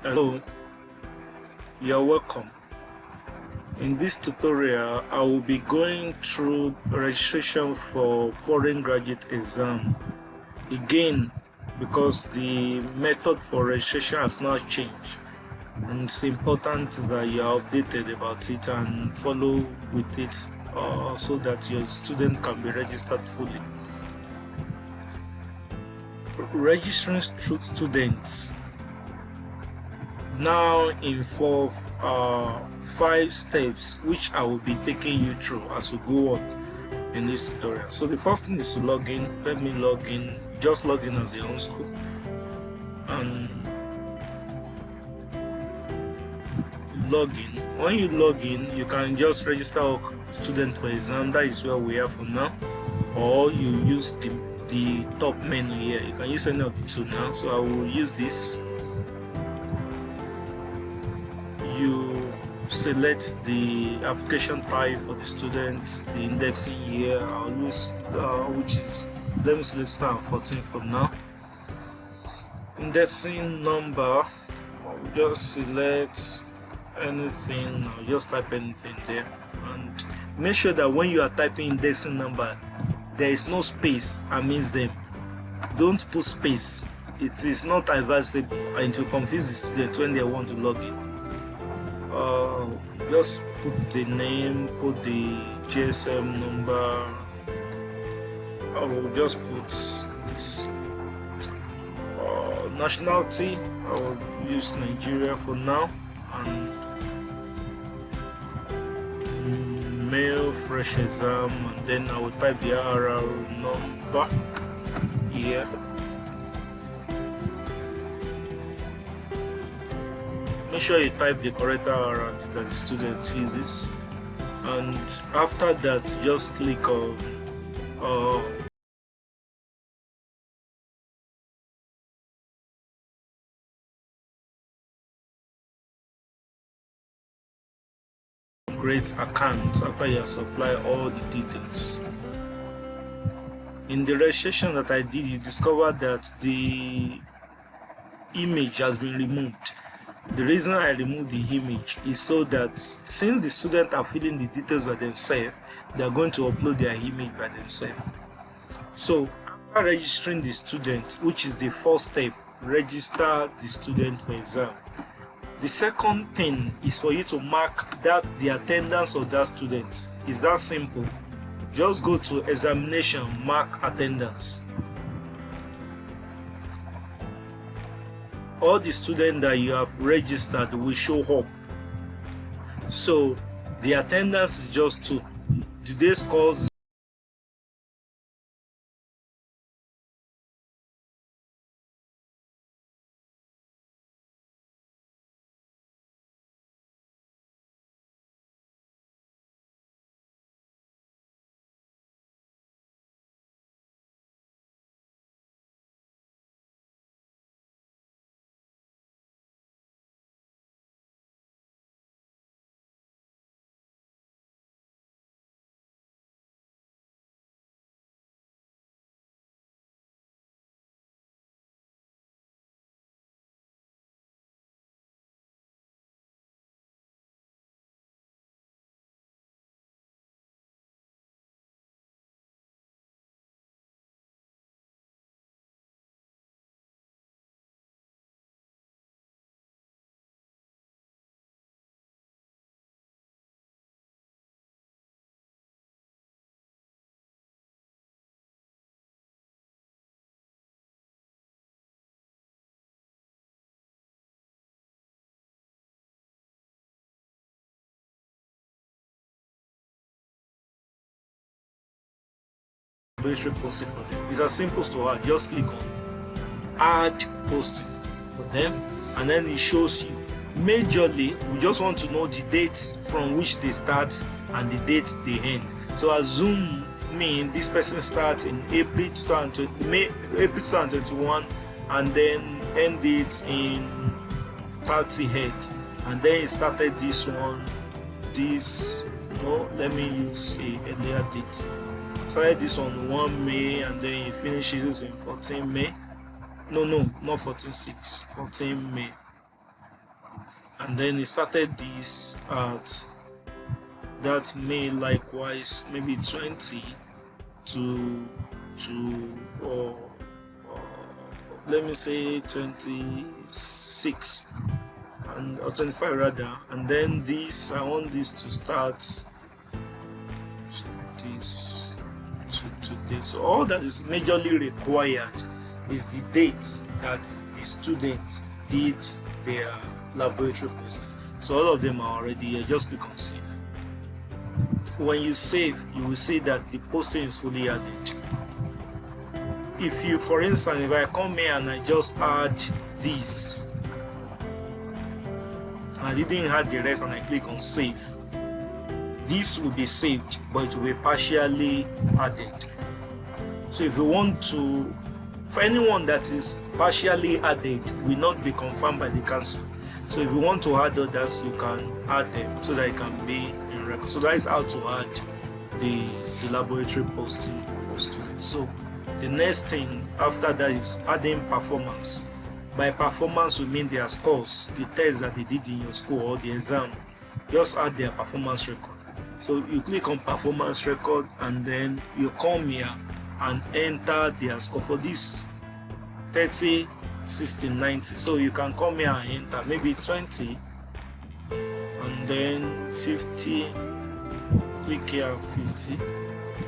Hello, you're welcome. In this tutorial, I will be going through registration for foreign graduate exam. Again, because the method for registration has now changed, and it's important that you are updated about it and follow with it so that your student can be registered fully. Registering students now involve 5 steps which I will be taking you through as we go on in this tutorial. So the first thing is to log in. Let me log in. Just log in as your own school and log in. When you log in, you can just register a student for exam. That is where we are for now, or you use the top menu here. You can use any of the two now, so I will use this. You select the application type for the student, the indexing year. I'll use which is, let me select 2014 for now. Indexing number, I'll just select anything. I'll just type anything there, and make sure that when you are typing indexing number, there is no space amidst them. Don't put space. It is not advisable and it will confuse the student when they want to log in. Just put the name, put the GSM number. I will just put this. Nationality, I will use Nigeria for now, and male, fresh exam, and then I will type the RR number here. Make sure you type the correct RR that the student uses, and after that just click on create account after you supply all the details. In the registration that I did, you discovered that the image has been removed. The reason I removed the image is so that since the students are filling the details by themselves, they are going to upload their image by themselves. So after registering the student, which is the first step, register the student for exam. The second thing is for you to mark that the attendance of that student. Is that simple? Just go to examination, mark attendance. All the students that you have registered will show up. So the attendance is just 2. Today's course post for them. It's as simple as to add. Just click on add post for them, and then it shows you. Majorly, we just want to know the dates from which they start and the dates they end. So assume this person starts in April 2021 and then end it in 30th, and then he started this one. Let me use a earlier date. Started this on 1 May and then he finishes in 14 May. No, not 14/6, 14 May. and then he started this at that May, likewise maybe 20 to or let me say 26 or 25 rather, and then this I want this to start this today. So all that is majorly required is the date that the student did their laboratory posting. So all of them are already here. Just click on save. When you save, you will see that the posting is fully added. If you, for instance, if I come here and I just add this, I didn't add the rest, and I click on save, this will be saved, but it will be partially added. So if you want to, for anyone that is partially added, will not be confirmed by the council. So if you want to add others, you can add them so that it can be in record. So that is how to add the laboratory posting for students. So the next thing after that is adding performance. By performance, we mean their scores, the tests that they did in your school or the exam. Just add their performance record. So you click on performance record, and then you come here and enter their score for this 30, 60, 90. So you can come here and enter maybe 20, and then 50. Click here 50,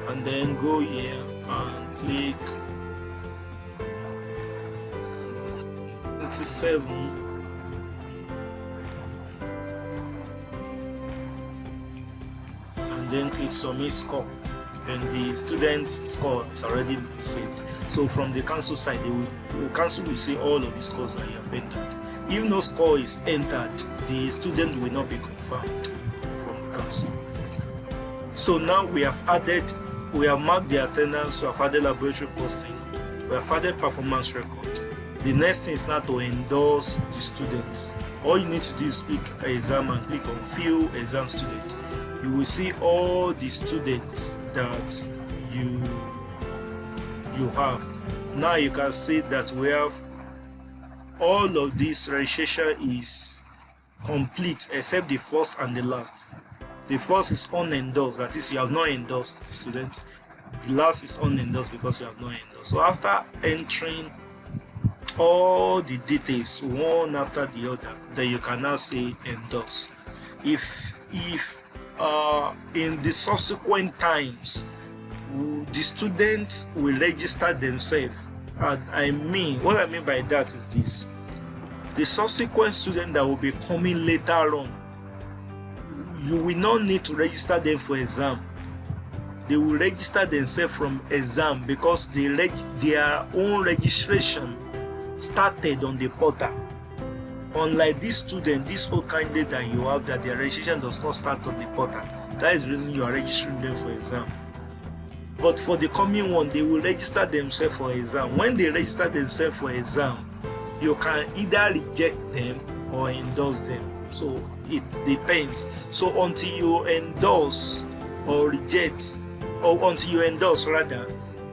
and then go here and click 27, and then click submit score. Then the student score is already saved. So from the council side, the council will see all of the scores that you have entered. If no score is entered, the student will not be confirmed from the council. So now we have marked the attendance, we have added laboratory posting, we have added performance record. The next thing is now to endorse the students. All you need to do is click exam and click on view exam student. You will see all the students that you have. Now you can see that we have all of this registration is complete except the first and the last. The first is unendorsed, that is, you have not endorsed the student. The last is unendorsed because you have not endorsed. So after entering all the details one after the other, then you can now say endorse. If in the subsequent times the students will register themselves, what I mean by that is this: the subsequent student that will be coming later on, you will not need to register them for exam. They will register themselves from exam because their own registration started on the portal. Unlike this student, this whole candidate that you have, that their registration does not start on the portal. That is the reason you are registering them for exam. But for the coming one, they will register themselves for exam. When they register themselves for exam, you can either reject them or endorse them. So it depends. So until you endorse or reject, or until you endorse rather,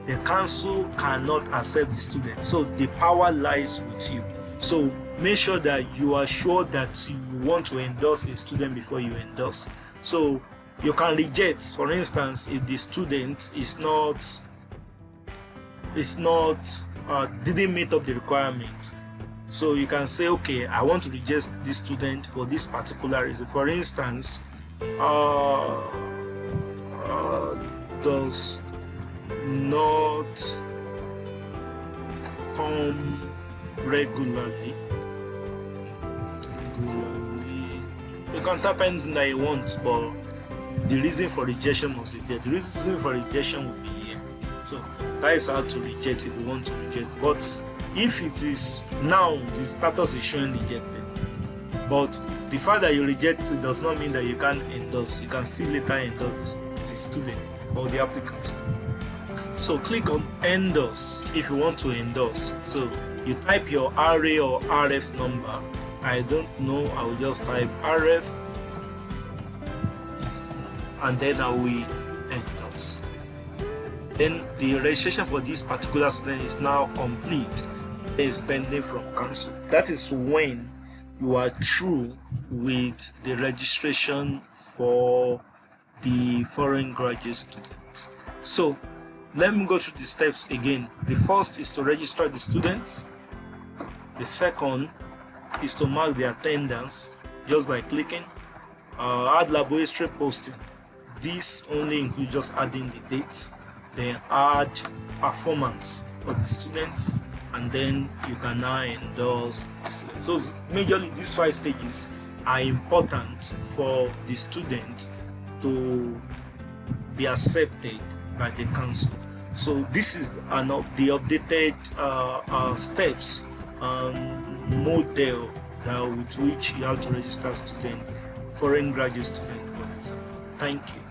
the council cannot accept the student. So the power lies with you. So make sure that you are sure that you want to endorse a student before you endorse. So you can reject, for instance, if the student didn't meet up the requirement. So you can say, okay, I want to reject this student for this particular reason. For instance, does not come regularly. You can type anything that you want, but the reason for rejection must be there. The reason for rejection will be here. So that is how to reject if you want to reject. But if it is now, the status is showing rejected. But the fact that you reject it does not mean that you can't endorse. You can still later endorse the student or the applicant. So click on endorse if you want to endorse. So you type your RA or RF number. I don't know, I will just type RF and then I will endorse. Then the registration for this particular student is now complete. It is pending from council. That is when you are through with the registration for the foreign graduate student. So let me go through the steps again. The first is to register the students. The second is to mark the attendance just by clicking. Add laboratory posting. This only includes just adding the dates. Then add performance for the students, and then you can now endorse. So majorly these 5 stages are important for the student to be accepted by the council. So this is the updated steps model with which you have to register student, foreign graduate student for this. Thank you.